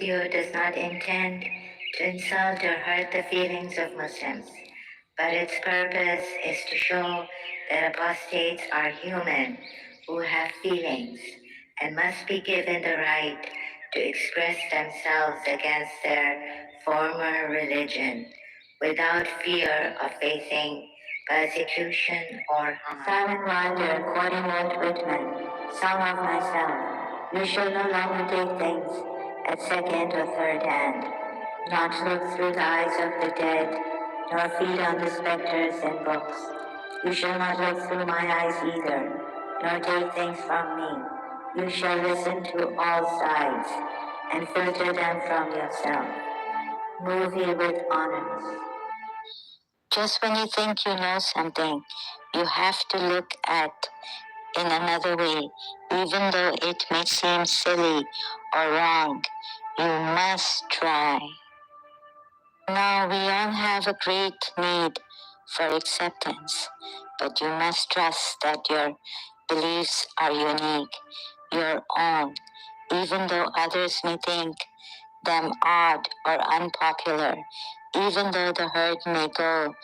video does not intend to insult or hurt the feelings of Muslims, but its purpose is to show that apostates are human who have feelings and must be given the right to express themselves against their former religion without fear of facing persecution or harm. Simon Wilder, quoting Walt Whitman, Song of Myself, you shall no longer take things at second or third hand, not look through the eyes of the dead, nor feed on the spectres and books. You shall not look through my eyes either, nor take things from me. You shall listen to all sides, and filter them from yourself. Move ye with honors. Just when you think you know something, you have to look at in another way, even though it may seem silly or wrong. You must try. Now, we all have a great need for acceptance, but you must trust that your beliefs are unique, your own, even though others may think them odd or unpopular, even though the herd may go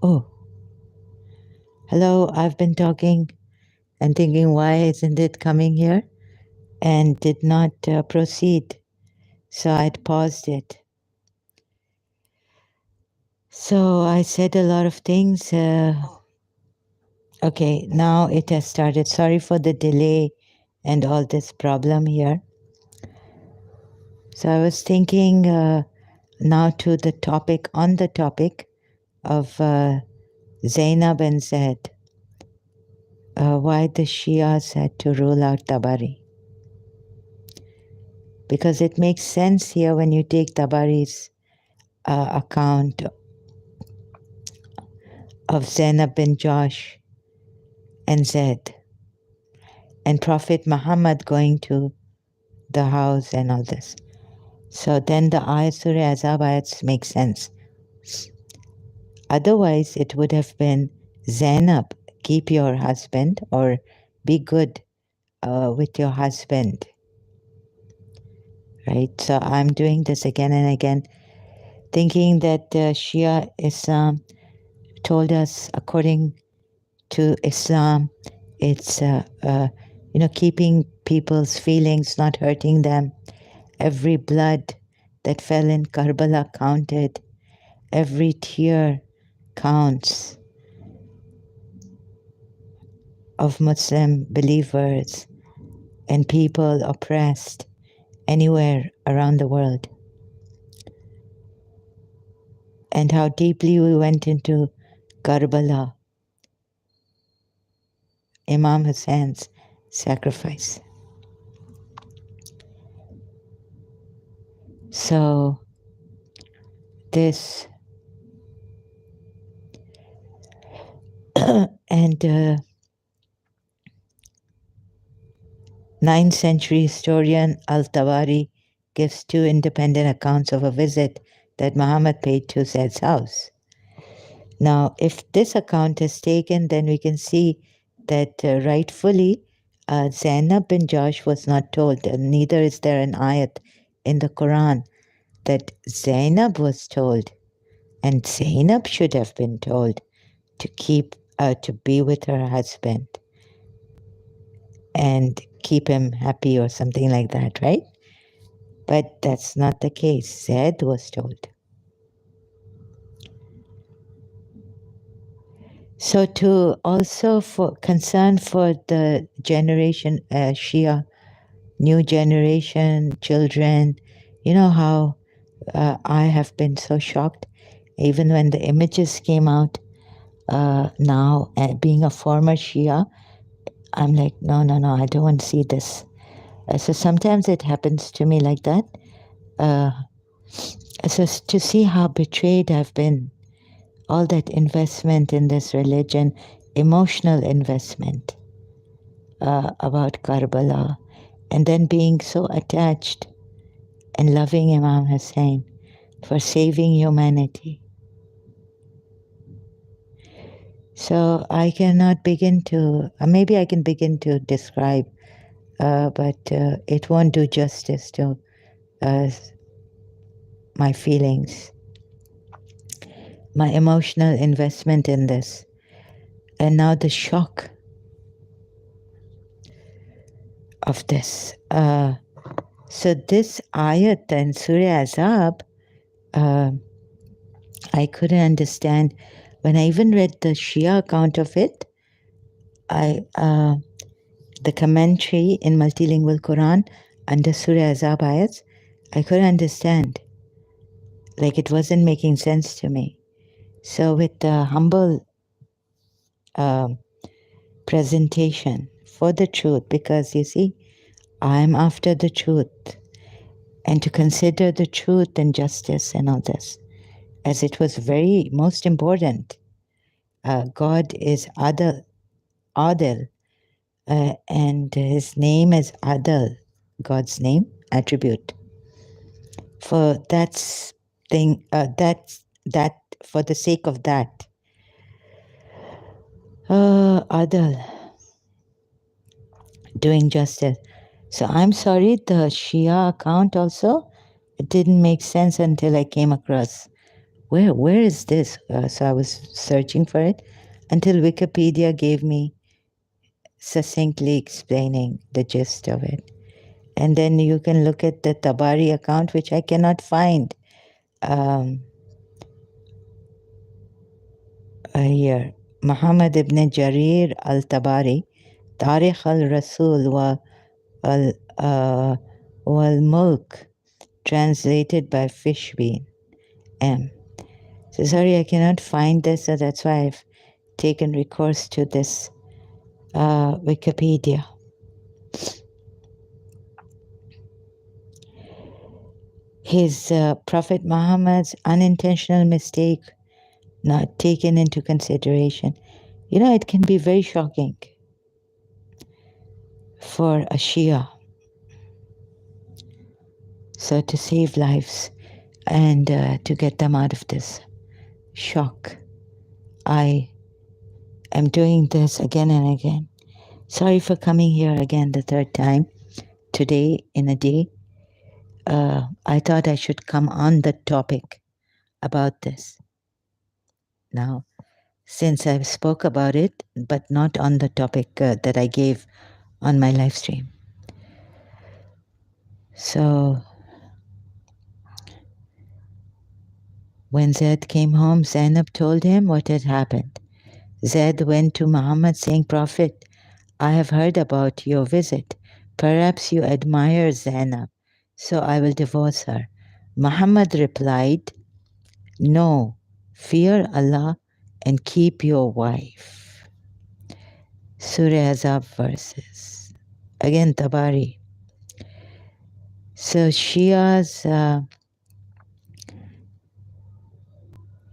Oh, hello. I've been talking and thinking, why isn't it coming here? And did not proceed. So I'd paused it. So I said a lot of things. Okay, now it has started. Sorry for the delay and all this problem here. So I was thinking now to the topic, on the topic of Zainab and Zaid, why the Shias had to rule out Tabari. Because it makes sense here when you take Tabari's account of Zainab bin Jahsh and Zaid, and Prophet Muhammad going to the house and all this. So then the ayat Surah Azab ayats make sense. Otherwise, it would have been Zainab, keep your husband or be good with your husband. Right? So I'm doing this again and again, thinking that Shia Islam told us, according to Islam, it's keeping people's feelings, not hurting them. Every blood that fell in Karbala counted. Every tear counts of Muslim believers and people oppressed anywhere around the world. And how deeply we went into Karbala, Imam Hussein's sacrifice. So this and 9th century historian Al-Tabari gives two independent accounts of a visit that Muhammad paid to Zaid's house. Now, if this account is taken, then we can see that rightfully Zainab bin Jahsh was not told, and neither is there an ayat in the Quran that Zainab was told, and Zainab should have been told to to be with her husband and keep him happy or something like that, right? But that's not the case. Zaid was told. So to also for concern for the generation Shia, new generation children, you know how I have been so shocked, even when the images came out. Now, being a former Shia, I'm like, no, no, no, I don't want to see this. So sometimes it happens to me like that. So to see how betrayed I've been, all that investment in this religion, emotional investment about Karbala, and then being so attached and loving Imam Hussein for saving humanity. So I cannot begin to, maybe I can begin to describe, but it won't do justice to my feelings, my emotional investment in this. And now the shock of this. So this ayat in Surah Azab, I couldn't understand. When I even read the Shia account of it, the commentary in multilingual Quran under Surah Azab ayats, I couldn't understand. Like it wasn't making sense to me. So with the humble presentation for the truth, because you see, I'm after the truth, and to consider the truth and justice and all this, as it was very most important. God is Adil, and his name is Adil, God's name, attribute. For that's thing, that for the sake of that, Adil, doing justice. So I'm sorry, the Shia account also, it didn't make sense until I came across where is this? So I was searching for it until Wikipedia gave me succinctly explaining the gist of it. And then you can look at the Tabari account, which I cannot find here. Muhammad ibn Jarir al-Tabari, Tarikh al-Rasul wal-Mulk, translated by Fishbein M. So sorry, I cannot find this, so that's why I've taken recourse to this Wikipedia. His Prophet Muhammad's unintentional mistake not taken into consideration. You know, it can be very shocking for a Shia. So to save lives and to get them out of this shock, I am doing this again and again. Sorry for coming here again the third time today in a day. I thought I should come on the topic about this. Now, since I spoke about it, but not on the topic that I gave on my live stream. So, when Zaid came home, Zainab told him what had happened. Zaid went to Muhammad saying, Prophet, I have heard about your visit. Perhaps you admire Zainab, so I will divorce her. Muhammad replied, No, fear Allah and keep your wife. Surah Azab verses. Again, Tabari. So Shia's,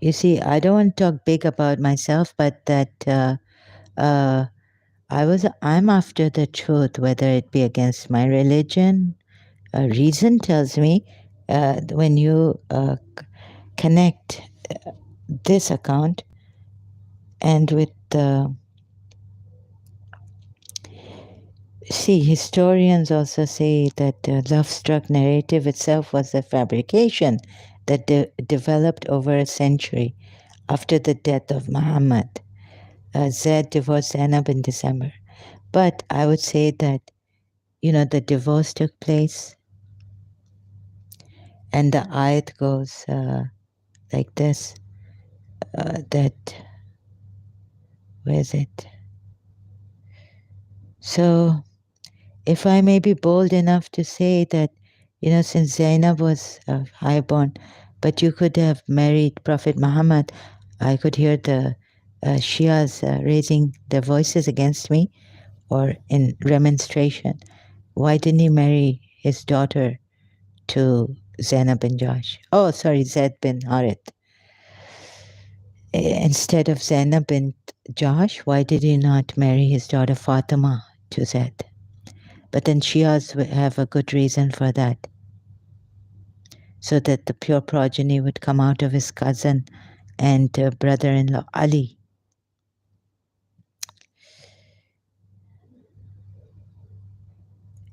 you see, I don't want to talk big about myself, but that I'm after the truth, whether it be against my religion. Reason tells me when you connect this account and with the see, historians also say that the love-struck narrative itself was a fabrication that developed over a century after the death of Muhammad. Zaid divorced Zainab in December. But I would say that, you know, the divorce took place and the ayat goes like this, that, where is it? So if I may be bold enough to say that, you know, since Zainab was highborn, but you could have married Prophet Muhammad, I could hear the Shias raising their voices against me or in remonstration. Why didn't he marry his daughter to Zainab bin Jahsh? Oh, sorry, Zaid bin Harith. Instead of Zainab bin Jahsh, why did he not marry his daughter Fatima to Zaid? But then Shias have a good reason for that, so that the pure progeny would come out of his cousin and brother-in-law Ali.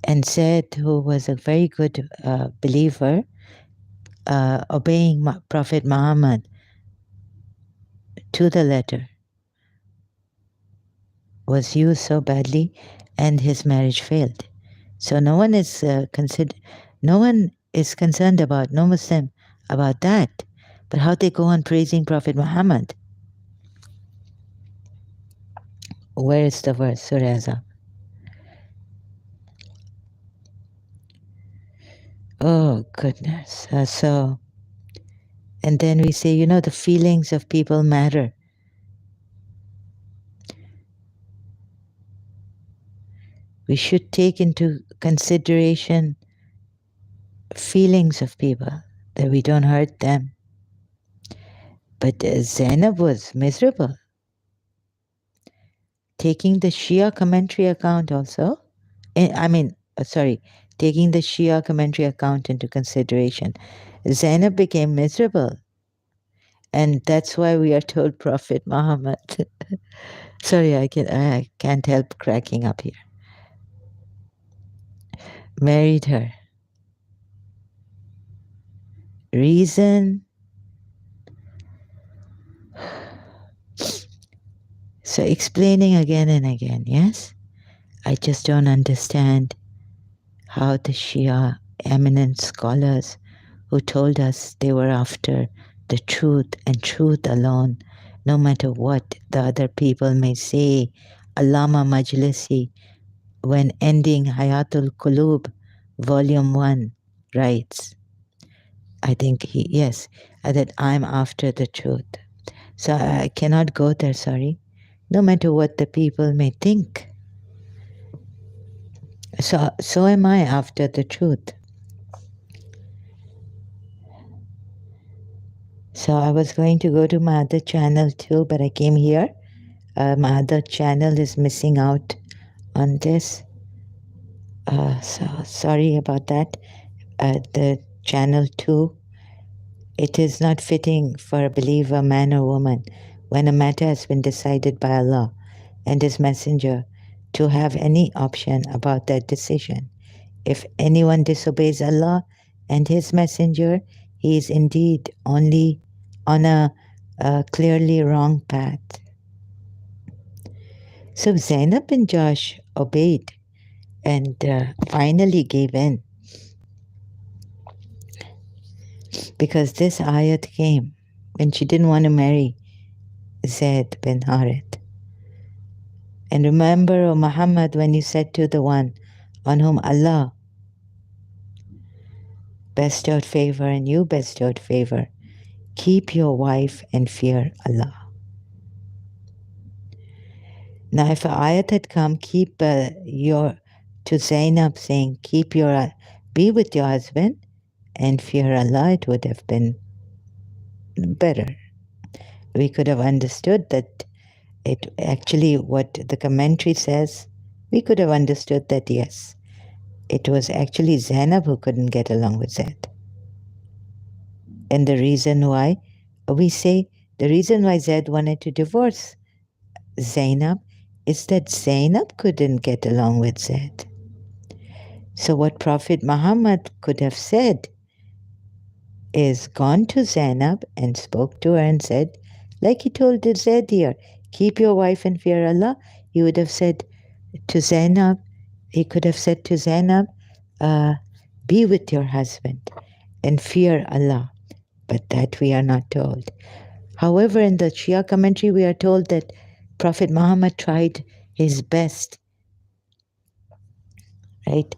And Zaid, who was a very good believer, obeying Prophet Muhammad to the letter, was used so badly, and his marriage failed. So no one is concerned about, no Muslim about that. But how they go on praising Prophet Muhammad? Where is the verse, Surah Azab? Oh, goodness. And then we say, you know, the feelings of people matter. We should take into consideration feelings of people, that we don't hurt them. But Zainab was miserable. Taking the Shia commentary account also, taking the Shia commentary account into consideration, Zainab became miserable. And that's why we are told Prophet Muhammad. Sorry, I can't help cracking up here. Married her. Reason So explaining again and again, yes? I just don't understand how the Shia eminent scholars who told us they were after the truth and truth alone, no matter what the other people may say. Allama Majlisi, when ending Hayatul Qulub, Volume 1, writes, I think yes, that I'm after the truth. So I cannot go there, sorry, no matter what the people may think. So am I after the truth. So I was going to go to my other channel too, but I came here. My other channel is missing out on this. So sorry about that. The channel 2, it is not fitting for a believer, man or woman, when a matter has been decided by Allah and His Messenger, to have any option about that decision. If anyone disobeys Allah and His Messenger, he is indeed only on a clearly wrong path. So Zainab and Jahsh obeyed and finally gave in, because this ayat came when she didn't want to marry Zaid bin Harith. And remember, O Muhammad, when you said to the one on whom Allah bestowed favor and you bestowed favor, keep your wife and fear Allah. Now, if an ayat had come, keep to Zainab saying, be with your husband and fear Allah, it would have been better. We could have understood that it actually, what the commentary says, we could have understood that, yes, it was actually Zainab who couldn't get along with Zaid. And the reason why, we say, the reason why Zaid wanted to divorce Zainab is that Zainab couldn't get along with Zaid. So what Prophet Muhammad could have said is gone to Zainab and spoke to her and said, like he told Zaid here, keep your wife and fear Allah. He would have said to Zainab, he could have said to Zainab, be with your husband and fear Allah. But that we are not told. However, in the Shia commentary, we are told that Prophet Muhammad tried his best, right,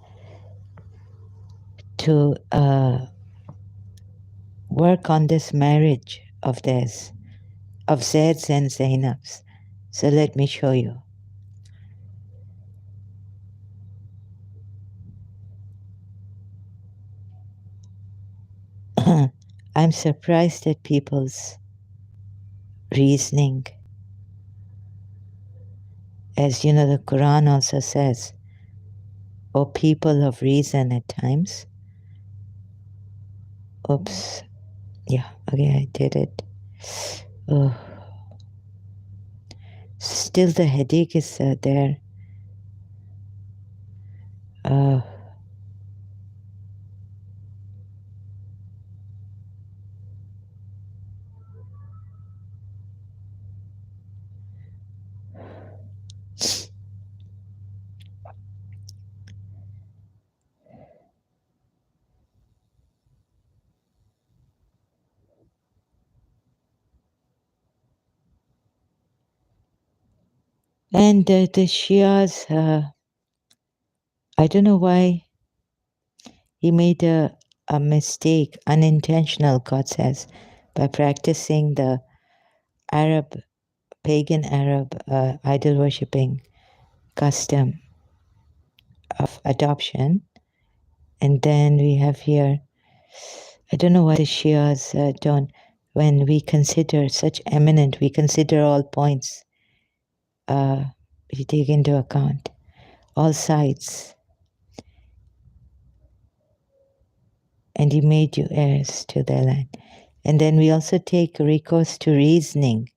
to work on this marriage of theirs, of Zaid's and Zainab's. So let me show you. I'm surprised at people's reasoning. As you know, the Quran also says, O people of reason at times. Oops. Yeah, okay, I did it. Oh. Still the headache is there. And the Shias, I don't know why he made a mistake, unintentional, God says, by practicing the pagan Arab idol worshipping custom of adoption. And then we have here, I don't know why the Shias don't, when we consider such eminent, we consider all points, we take into account all sides. And he made you heirs to their land. And then we also take recourse to reasoning,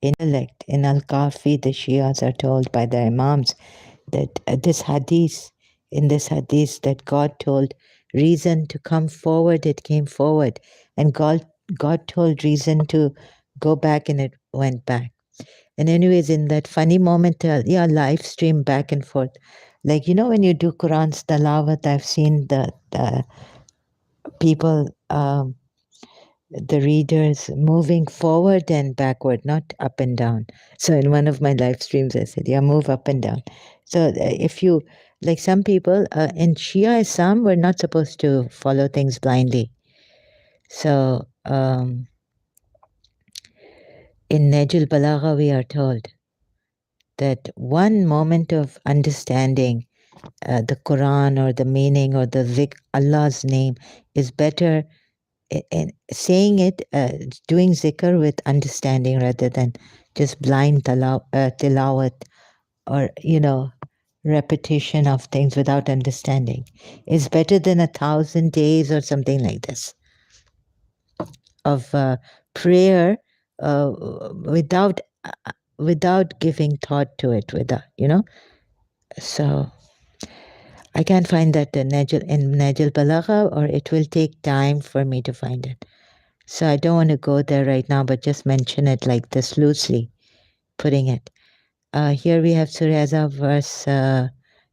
intellect. In Al-Kafi, the Shias are told by their Imams that in this hadith, that God told reason to come forward, it came forward. And God told reason to go back, and it went back. And anyways, in that funny moment, live stream back and forth. Like, when you do Quran's Talawat, I've seen the people, the readers moving forward and backward, not up and down. So in one of my live streams, I said, move up and down. So if you, like some people in Shia Islam, we're not supposed to follow things blindly. So in Najul Balagha, we are told that one moment of understanding the Quran or the meaning or the Allah's name is better in saying it, doing zikr with understanding rather than just blind tilawat or, repetition of things without understanding is better than 1,000 days or something like this of prayer without without giving thought to it, So I can't find that in Najal Balagha, or it will take time for me to find it. So I don't want to go there right now, but just mention it like this loosely, putting it. Here we have Surah Azab, verse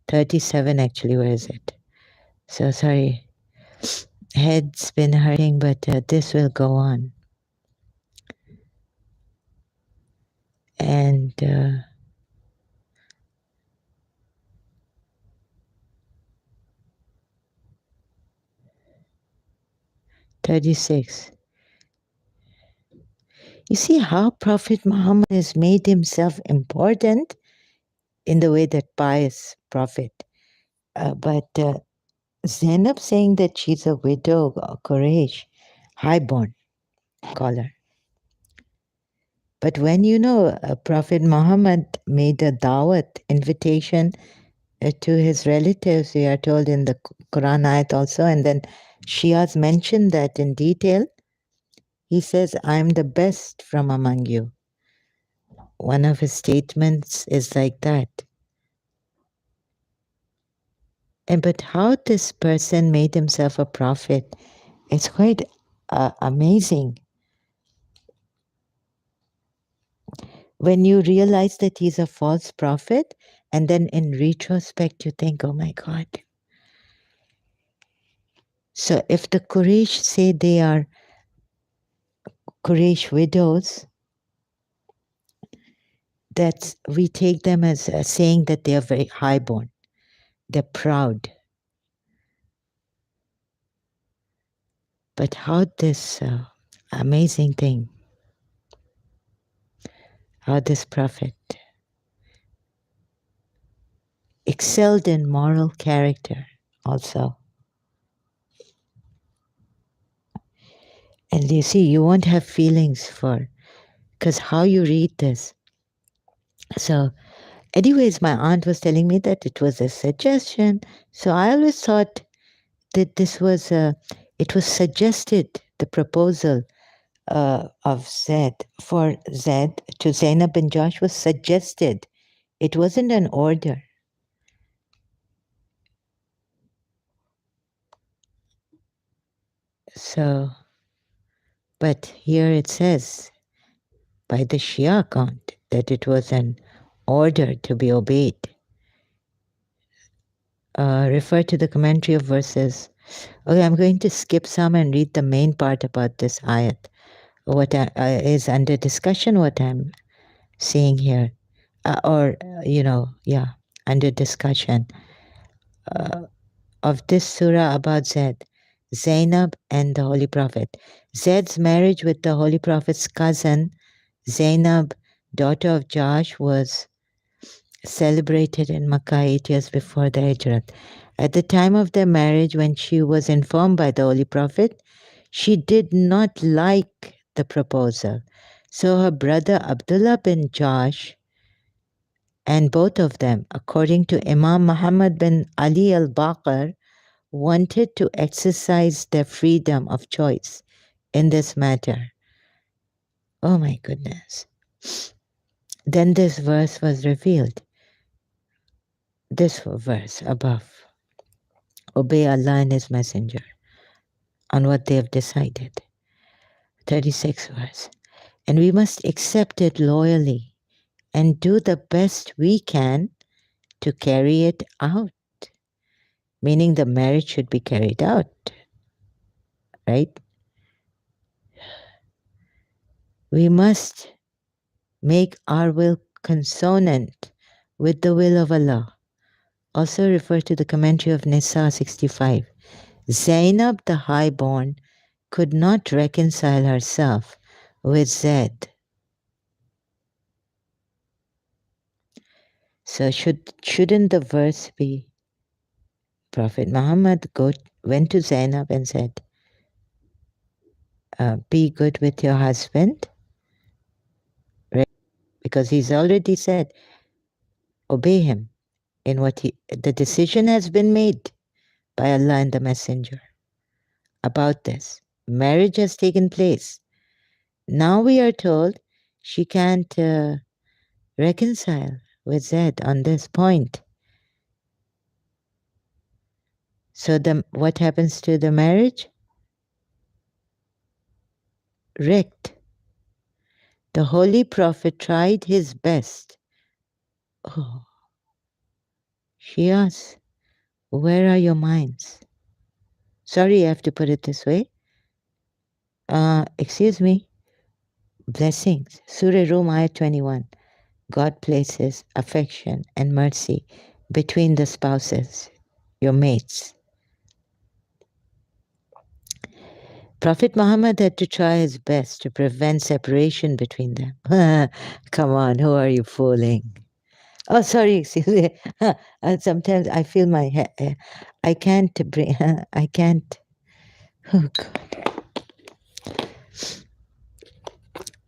37, actually. Where is it? So sorry. Head's been hurting, but this will go on. And 36. You see how Prophet Muhammad has made himself important in the way that pious prophet. But Zainab saying that she's a widow, Quraysh, highborn, call her. But when Prophet Muhammad made a dawat invitation to his relatives, we are told in the Quran ayat also, and then Shias mention that in detail. He says, I'm the best from among you. One of his statements is like that. But how this person made himself a prophet, it's quite amazing. When you realize that he's a false prophet, and then in retrospect, you think, oh my God. So if the Quraysh say they are Quraysh widows, we take them as saying that they are very highborn. They're proud. But how this amazing thing, how this prophet excelled in moral character also. And you see, you won't have feelings because how you read this. So anyways, my aunt was telling me that it was a suggestion. So I always thought that it was suggested, the proposal of Zed for Zed to Zainab and Jahsh was suggested. It wasn't an order. So, but here it says, by the Shia account, that it was an order to be obeyed. Refer to the commentary of verses. Okay, I'm going to skip some and read the main part about this ayat. What is under discussion, what I'm seeing here. Under discussion of this surah about Zaid, Zainab and the Holy Prophet. Zaid's marriage with the Holy Prophet's cousin, Zainab, daughter of Jahsh, was celebrated in Makkah 8 years before the Hijrat. At the time of their marriage, when she was informed by the Holy Prophet, she did not like the proposal. So her brother Abdullah bin Jahsh and both of them, according to Imam Muhammad bin Ali al-Baqir, wanted to exercise their freedom of choice in this matter. Oh my goodness. Then this verse was revealed. This verse above. Obey Allah and His Messenger on what they have decided. 36 verse. And we must accept it loyally. and do the best we can to carry it out. Meaning the marriage should be carried out, right? We must make our will consonant with the will of Allah. Also refer to the commentary of Nisa 65. Zainab the highborn could not reconcile herself with Zaid. So shouldn't the verse be Prophet Muhammad went to Zainab and said, be good with your husband? Right? Because he's already said, obey him in what the decision has been made by Allah and the Messenger about this. Marriage has taken place. Now we are told she can't reconcile with Zaid on this point. So what happens to the marriage? Wrecked. The Holy Prophet tried his best. Oh, Shias, where are your minds? Sorry, I have to put it this way. Excuse me. Blessings. Surah Rum, Ayat 21. God places affection and mercy between the spouses, your mates. Prophet Muhammad had to try his best to prevent separation between them. Come on, who are you fooling? Oh, sorry, excuse me. Sometimes I feel my head. I can't bring. I can't. Oh, God.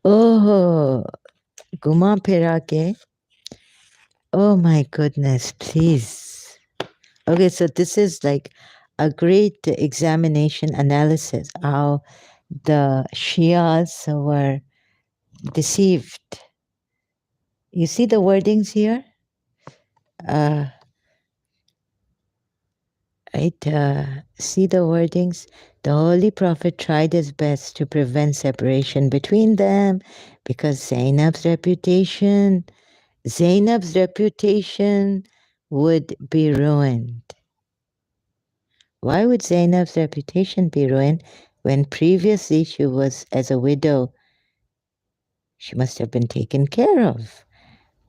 Oh, Guma Perake. Oh, my goodness, please. Okay, so this is like a great examination analysis how the Shias were deceived. You see the wordings here? See the wordings? The Holy Prophet tried his best to prevent separation between them because Zainab's reputation would be ruined. Why would Zainab's reputation be ruined when previously she was, as a widow, she must have been taken care of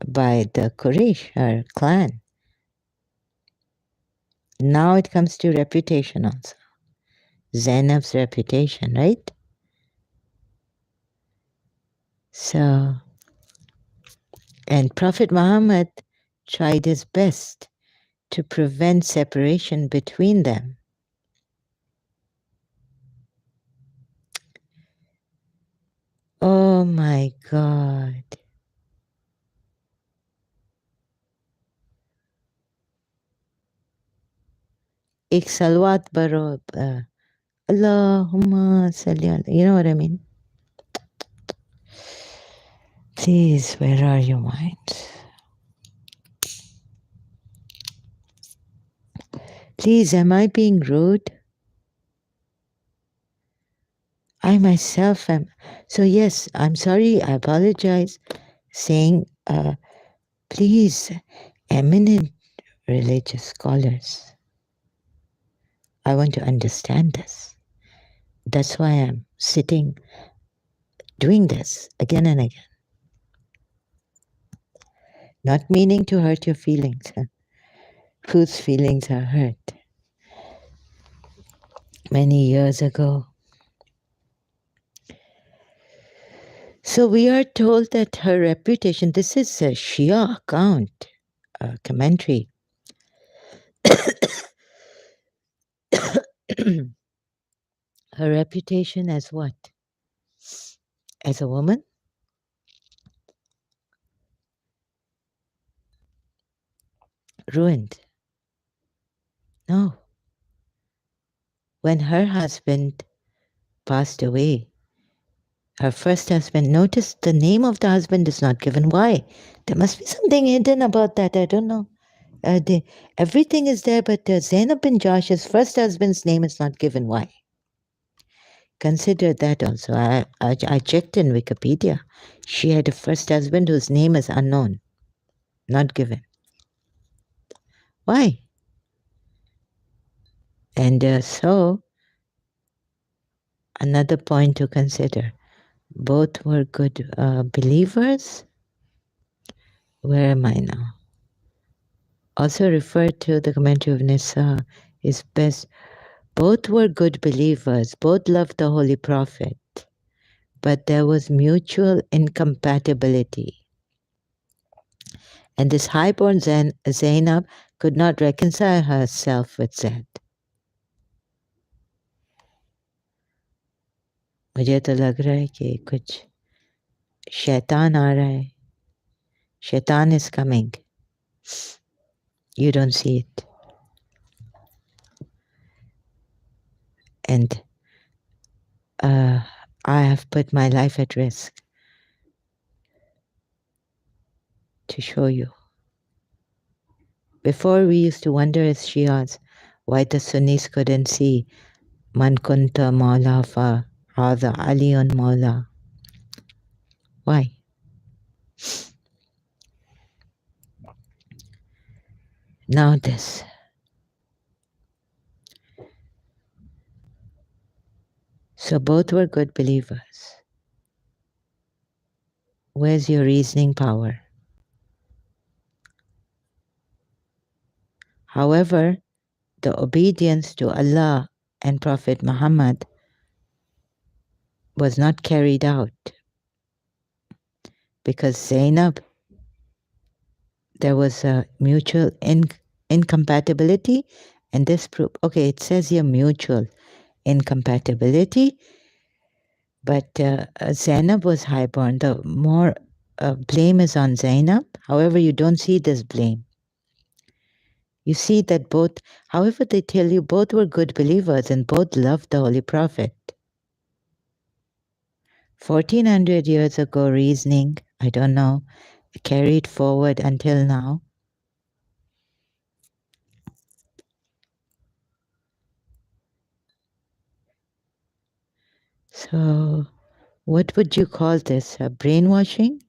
by the Quraysh, her clan. Now it comes to reputation also. Zainab's reputation, right? So, and Prophet Muhammad tried his best to prevent separation between them. Oh my God. Ek salwat baro, Allahumma salli ala, you know what I mean? Please, where are your minds? Please, am I being rude? I myself am. So yes, I'm sorry, I apologize, saying, please, eminent religious scholars, I want to understand this. That's why I'm sitting, doing this again and again. Not meaning to hurt your feelings. Whose feelings are hurt? Many years ago. So we are told that her reputation, this is a Shia account, a commentary. Her reputation as what? As a woman? Ruined. No. When her husband passed away, her first husband, notice the name of the husband is not given. Why? There must be something hidden about that. I don't know. Everything is there, but Zainab bin Jahsh's first husband's name is not given. Why? Consider that also. I checked in Wikipedia. She had a first husband whose name is unknown, not given. Why? And so, another point to consider. Both were good believers. Where am I now? Also referred to the commentary of Nisa is best. Both were good believers. Both loved the Holy Prophet. But there was mutual incompatibility. And this highborn Zainab could not reconcile herself with Zaid. मुझे तो लग रहा है कि कुछ शैतान आ रहा है. Shaitan is coming. You don't see it. And I have put my life at risk to show you. Before we used to wonder as Shias why the Sunnis couldn't see Man kunta Mawla fa Hadha Aliyun Mawla. Why? Now this. So both were good believers. Where's your reasoning power? However, the obedience to Allah and Prophet Muhammad was not carried out because Zainab, there was a mutual incompatibility, and this proved, okay, it says here mutual incompatibility, but Zainab was highborn. The more blame is on Zainab. However, you don't see this blame. You see that both, however, they tell you both were good believers and both loved the Holy Prophet. 1400 years ago, reasoning, I don't know, carried forward until now. So, what would you call this? Brainwashing?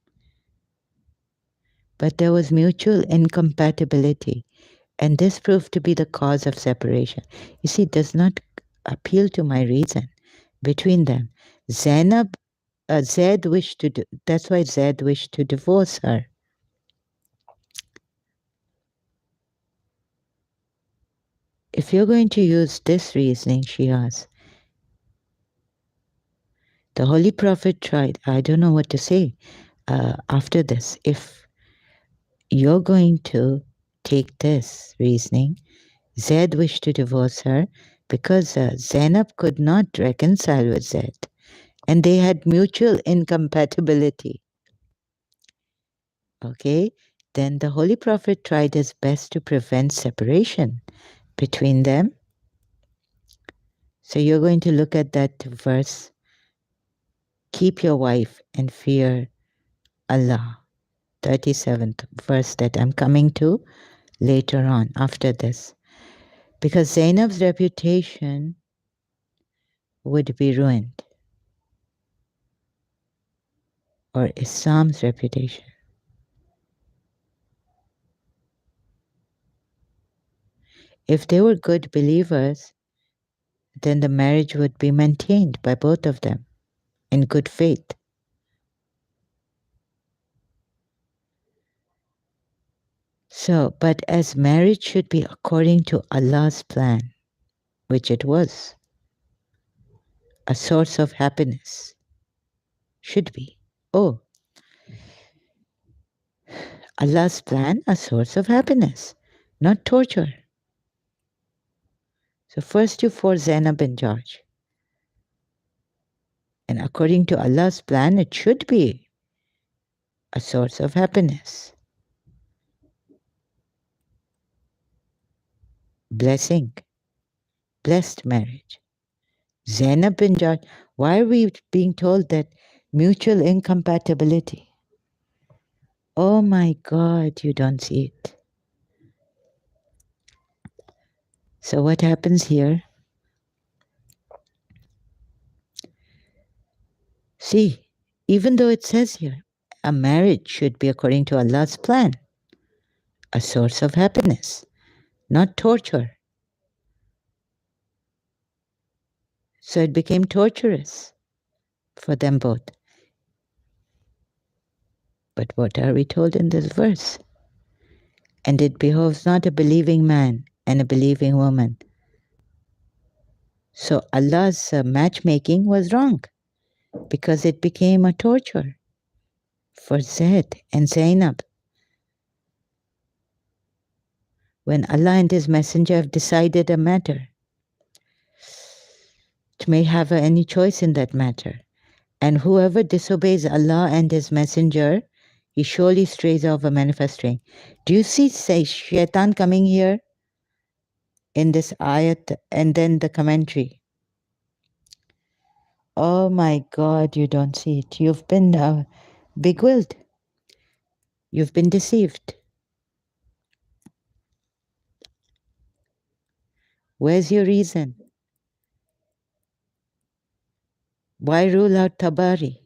But there was mutual incompatibility, and this proved to be the cause of separation. You see, it does not appeal to my reason between them. Zainab, Zaid wished to, that's why Zaid wished to divorce her. If you're going to use this reasoning, she asked, the Holy Prophet tried, I don't know what to say after this. If you're going to take this reasoning, Zaid wished to divorce her because Zainab could not reconcile with Zaid, and they had mutual incompatibility. Okay, then the Holy Prophet tried his best to prevent separation between them. So you're going to look at that verse, keep your wife and fear Allah, 37th verse that I'm coming to later on after this. Because Zainab's reputation would be ruined, or Islam's reputation. If they were good believers, then the marriage would be maintained by both of them in good faith. So, but as marriage should be according to Allah's plan, which it was, a source of happiness, should be. Oh, Allah's plan, a source of happiness, not torture. So first you force Zainab and Jahsh. And according to Allah's plan, it should be a source of happiness. Blessing, blessed marriage. Zainab and Jahsh, why are we being told that mutual incompatibility? Oh my God, you don't see it. So what happens here? See, even though it says here, a marriage should be according to Allah's plan, a source of happiness, not torture. So it became torturous for them both. But what are we told in this verse? And it behoves not a believing man and a believing woman. So Allah's matchmaking was wrong because it became a torture for Zaid and Zainab. When Allah and His Messenger have decided a matter, it may have any choice in that matter. And whoever disobeys Allah and His Messenger, he surely strays off a manifesting. Do you see, say, Shaitan coming here in this ayat and then the commentary? Oh my God, you don't see it. You've been bewildered. You've been deceived. Where's your reason? Why rule out Tabari?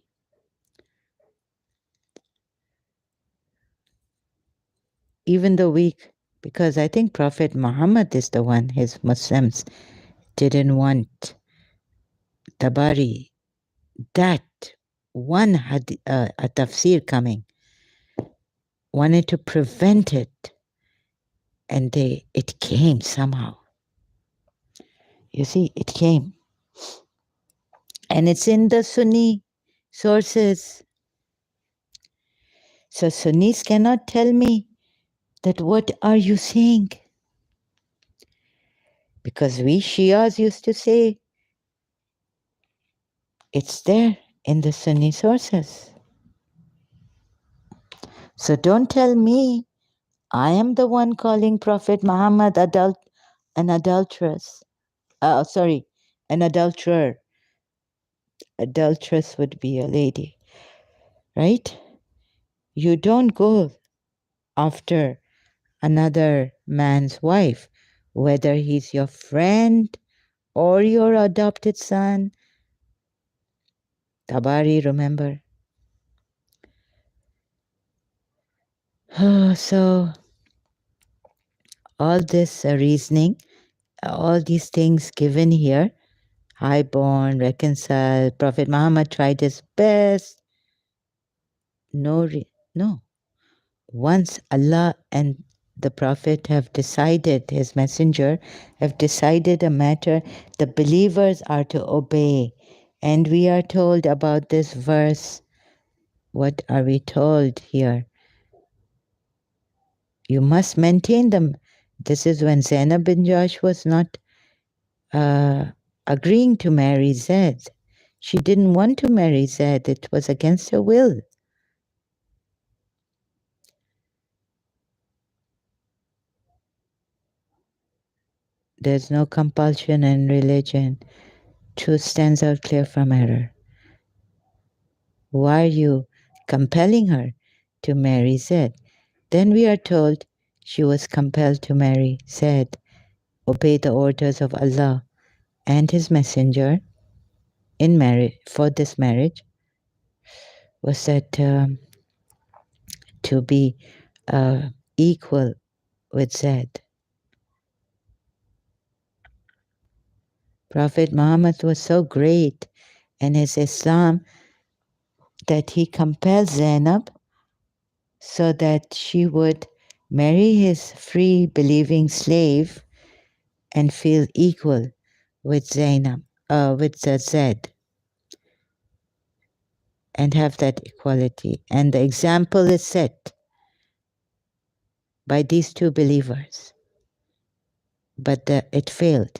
Even though because I think Prophet Muhammad is the one, his Muslims didn't want Tabari. That one had a tafsir coming, wanted to prevent it, and it came somehow. You see, it came. And it's in the Sunni sources. So Sunnis cannot tell me that what are you saying? Because we Shias used to say, it's there in the Sunni sources. So don't tell me I am the one calling Prophet Muhammad an adulteress. An adulterer. Adulteress would be a lady, right? You don't go after another man's wife, whether he's your friend or your adopted son. Tabari, remember? So, all this reasoning, all these things given here, highborn, reconciled, Prophet Muhammad tried his best. No. Once Allah and the Prophet have decided, his messenger have decided a matter, the believers are to obey. And we are told about this verse. What are we told here? You must maintain them. This is when Zainab bin Jahsh was not agreeing to marry Zaid. She didn't want to marry Zaid. It was against her will. There's no compulsion in religion. Truth stands out clear from error. Why are you compelling her to marry Zaid? Then we are told she was compelled to marry Zaid, obey the orders of Allah and His Messenger in marriage for this marriage was said to be equal with Zaid. Prophet Muhammad was so great in his Islam that he compelled Zainab so that she would marry his free believing slave and feel equal with Zainab, with Zaid, and have that equality. And the example is set by these two believers. But it failed.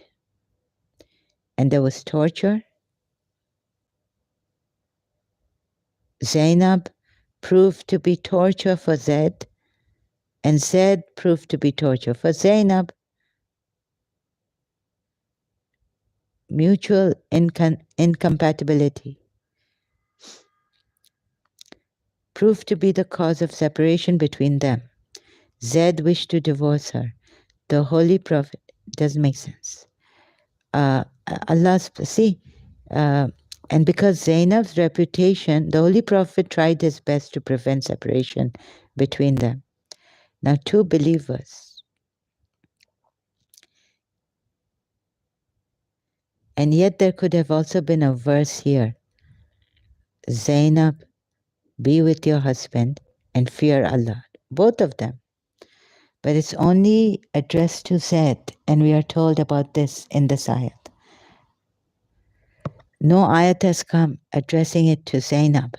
And there was torture. Zainab proved to be torture for Zaid, and Zaid proved to be torture for Zainab. Mutual incompatibility proved to be the cause of separation between them. Zaid wished to divorce her. The Holy Prophet, doesn't make sense. Allah, see, And because Zainab's reputation, the Holy Prophet tried his best to prevent separation between them. Now, two believers. And yet there could have also been a verse here. Zainab, be with your husband and fear Allah. Both of them. But it's only addressed to Zaid, and we are told about this in this ayat. No ayat has come addressing it to Zainab.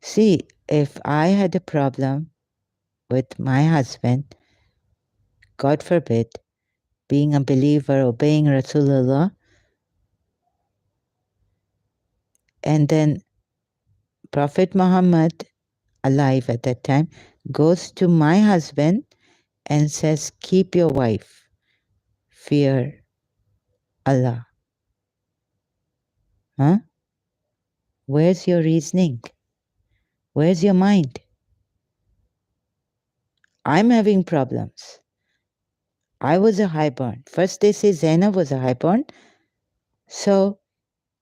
See, if I had a problem with my husband, God forbid, being a believer, obeying Rasulullah, and then Prophet Muhammad, alive at that time, goes to my husband and says, keep your wife, fear Allah. Huh? Where's your reasoning? Where's your mind? I'm having problems. I was a highborn. First they say Zainab was a highborn. So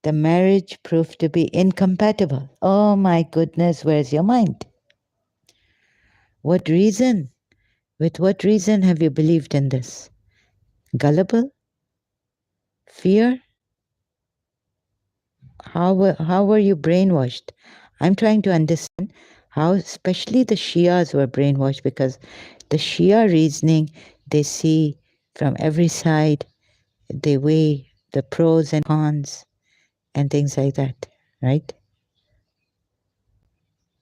the marriage proved to be incompatible. Oh my goodness, where's your mind? What reason? With what reason have you believed in this? Gullible? Fear? How were you brainwashed? I'm trying to understand how especially the Shias were brainwashed, because the Shia reasoning, they see from every side, they weigh the pros and cons and things like that, right?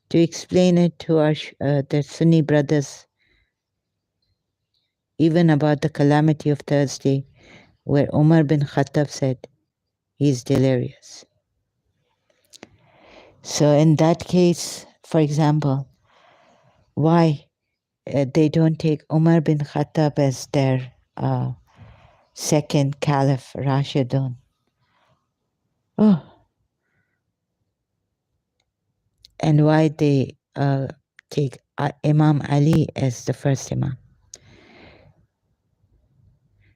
To explain it to our the Sunni brothers, even about the calamity of Thursday, where Umar bin Khattab said, he's delirious. So in that case, for example, why they don't take Umar bin Khattab as their second Caliph, Rashidun? Oh, and why they take Imam Ali as the first Imam?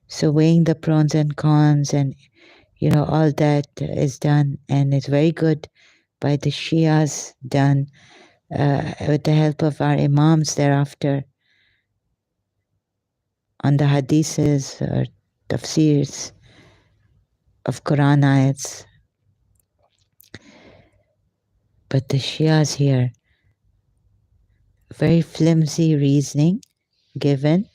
So weighing the pros and cons and, you know, all that is done, and it's very good by the Shias, done with the help of our Imams thereafter on the hadiths or tafsirs of Quran ayats. But the Shias here, very flimsy reasoning given.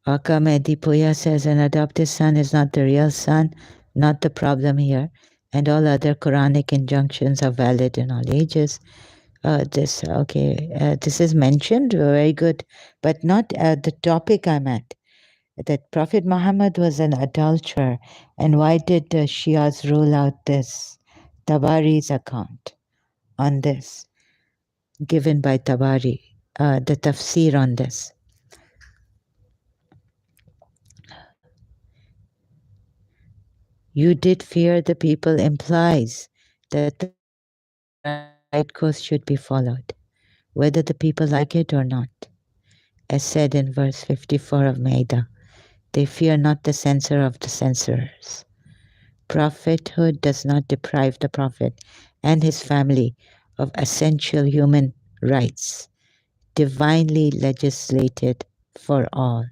Aka Mehdi Puya says an adopted son is not the real son, not the problem here, and all other Quranic injunctions are valid in all ages. This is mentioned, very good, but not the topic I'm at. That Prophet Muhammad was an adulterer, and why did the Shias rule out this Tabari's account on this, given by Tabari, the tafsir on this? You did fear the people implies that the right course should be followed, whether the people like it or not. As said in verse 54 of Maida, they fear not the censor of the censorers. Prophethood does not deprive the prophet and his family of essential human rights, divinely legislated for all.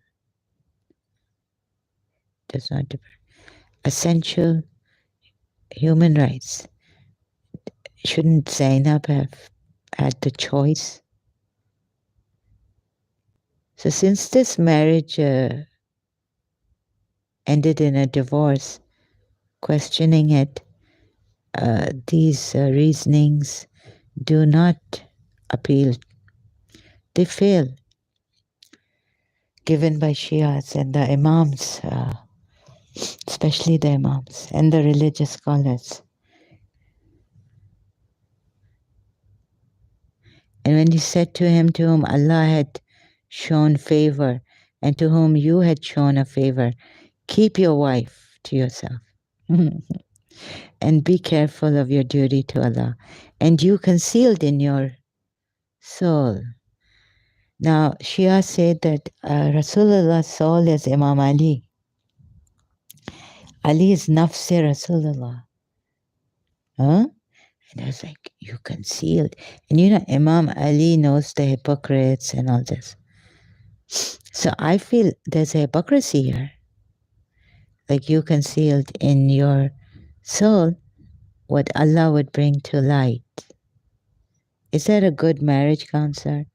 Does not deprive. Essential human rights. Shouldn't Zainab have had the choice? So since this marriage ended in a divorce, questioning it, these reasonings do not appeal. They fail, given by Shias and the Imams, especially the Imams and the religious scholars. And when you said to him to whom Allah had shown favor and to whom you had shown a favor, keep your wife to yourself and be careful of your duty to Allah. And you concealed in your soul. Now, Shia said that Rasulullah's soul is Imam Ali. Ali is nafsi Rasulullah. Huh? And I was like, you concealed. And you know, Imam Ali knows the hypocrites and all this. So I feel there's a hypocrisy here. Like you concealed in your soul what Allah would bring to light. Is that a good marriage counselor?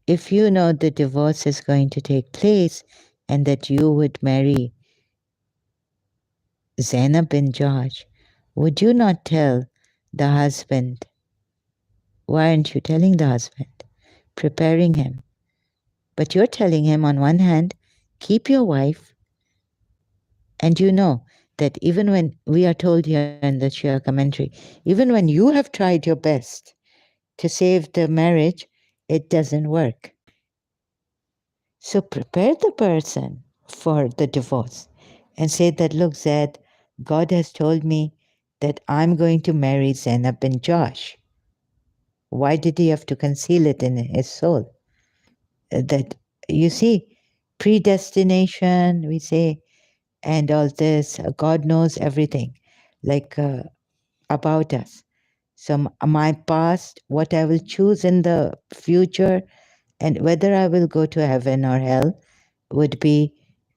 If you know the divorce is going to take place and that you would marry Zainab bin Jahsh, would you not tell the husband? Why aren't you telling the husband? Preparing him. But you're telling him on one hand, keep your wife, and you know that even when we are told here in the Shia commentary, even when you have tried your best to save the marriage, it doesn't work. So prepare the person for the divorce and say that, look, Zed, God has told me that I'm going to marry Zainab bin Josh. Why did he have to conceal it in his soul? That, you see, predestination, we say, and all this, God knows everything, like about us. So my past, what I will choose in the future, and whether I will go to heaven or hell would be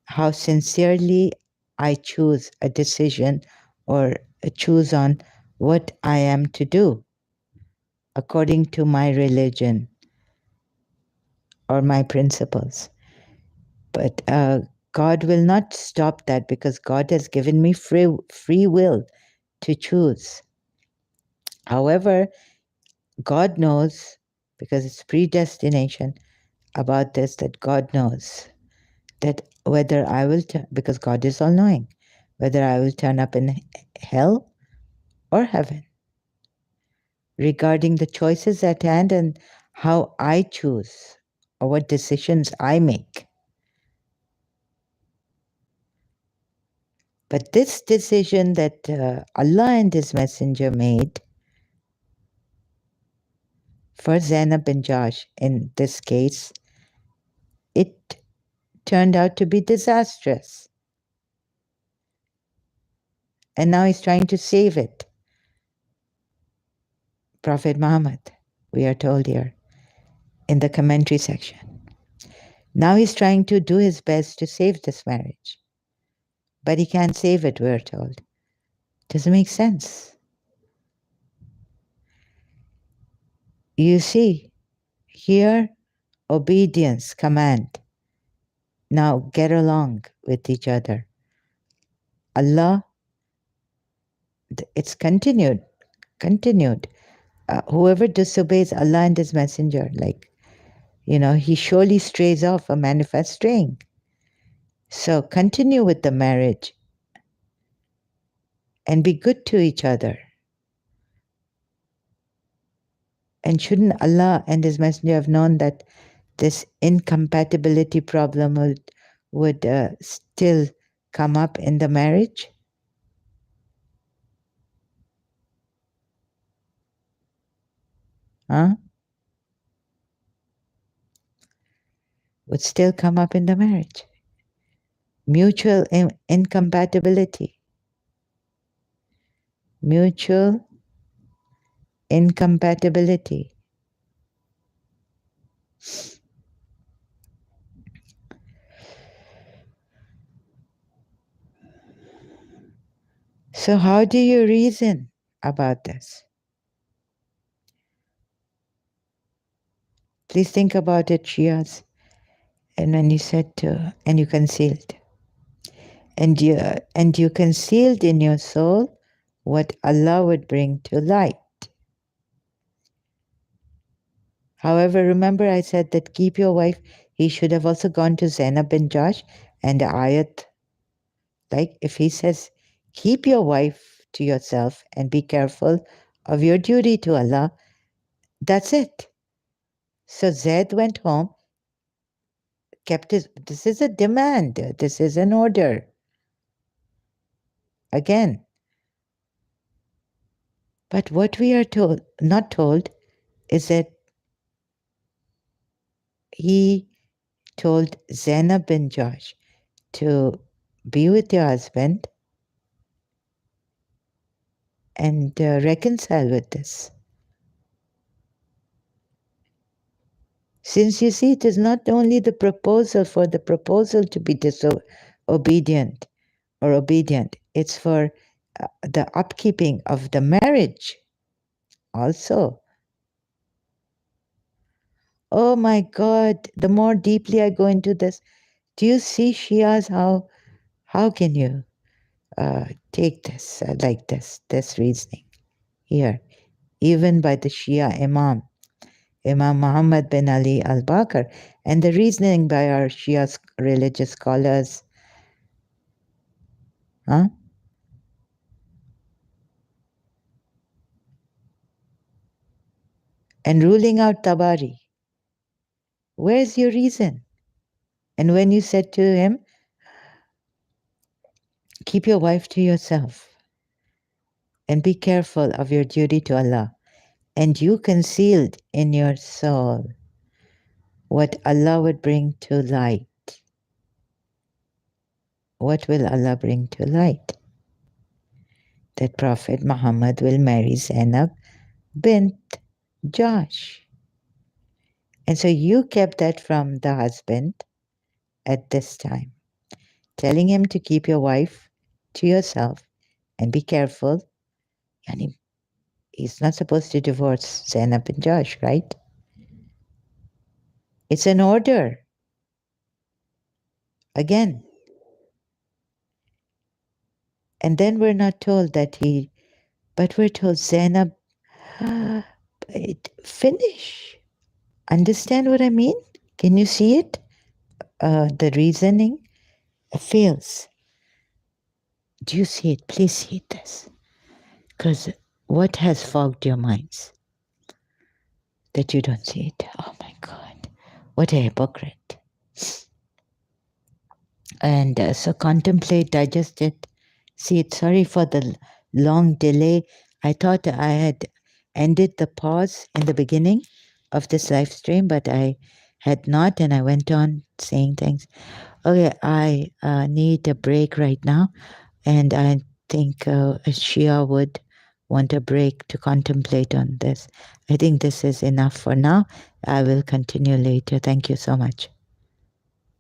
how sincerely I choose a decision or choose on what I am to do according to my religion or my principles. But God will not stop that because God has given me free will to choose. However, God knows, because it's predestination about this, that God knows that whether I will, because God is all knowing, whether I will turn up in hell or heaven, regarding the choices at hand and how I choose or what decisions I make. But this decision that Allah and His Messenger made for Zainab and Josh in this case, it turned out to be disastrous. And now he's trying to save it. Prophet Muhammad, we are told here in the commentary section. Now he's trying to do his best to save this marriage. But he can't save it, we're told. Doesn't make sense. You see, here, obedience, command. Now get along with each other. Allah, it's continued. Whoever disobeys Allah and His Messenger, like, he surely strays off a manifest straying. So continue with the marriage and be good to each other. And shouldn't Allah and His Messenger have known that this incompatibility problem would still come up in the marriage? Huh? Would still come up in the marriage. Mutual incompatibility. Mutual incompatibility. So how do you reason about this? Please think about it, Shias. And when you said and you concealed. And you concealed in your soul what Allah would bring to light. However, remember I said that keep your wife. He should have also gone to Zainab bin Josh and the ayat. Like if he says, keep your wife to yourself and be careful of your duty to Allah, that's it. So Zaid went home, this is a demand, this is an order. Again, But what we are told, not told, is that he told Zainab bin Jahsh to be with your husband and reconcile with this. Since you see, it is not only the proposal for the proposal to be disobedient or obedient, it's for the upkeeping of the marriage also. Oh my God, the more deeply I go into this, do you see Shias? How can you take this like this reasoning here, even by the Shia Imam Muhammad bin Ali al-Bakr, and the reasoning by our Shia religious scholars, huh? And ruling out Tabari. Where's your reason? And when you said to him, keep your wife to yourself and be careful of your duty to Allah, and you concealed in your soul what Allah would bring to light. What will Allah bring to light? That Prophet Muhammad will marry Zainab bint Jahsh. And so you kept that from the husband at this time, telling him to keep your wife to yourself and be careful. Yani, he's not supposed to divorce Zainab bin Jahsh, right? It's an order. Again. And then we're not told that but we're told Zainab, finish. Understand what I mean? Can you see it? The reasoning fails. Do you see it? Please see this. Because what has fogged your minds that you don't see it? Oh my God. What a hypocrite. And so contemplate, digest it, see it. Sorry for the long delay. I thought I had ended the pause in the beginning of this live stream, but I had not, and I went on saying things. Okay, I need a break right now, and I think a Shia would want a break to contemplate on this. I think this is enough for now. I will continue later. Thank you so much.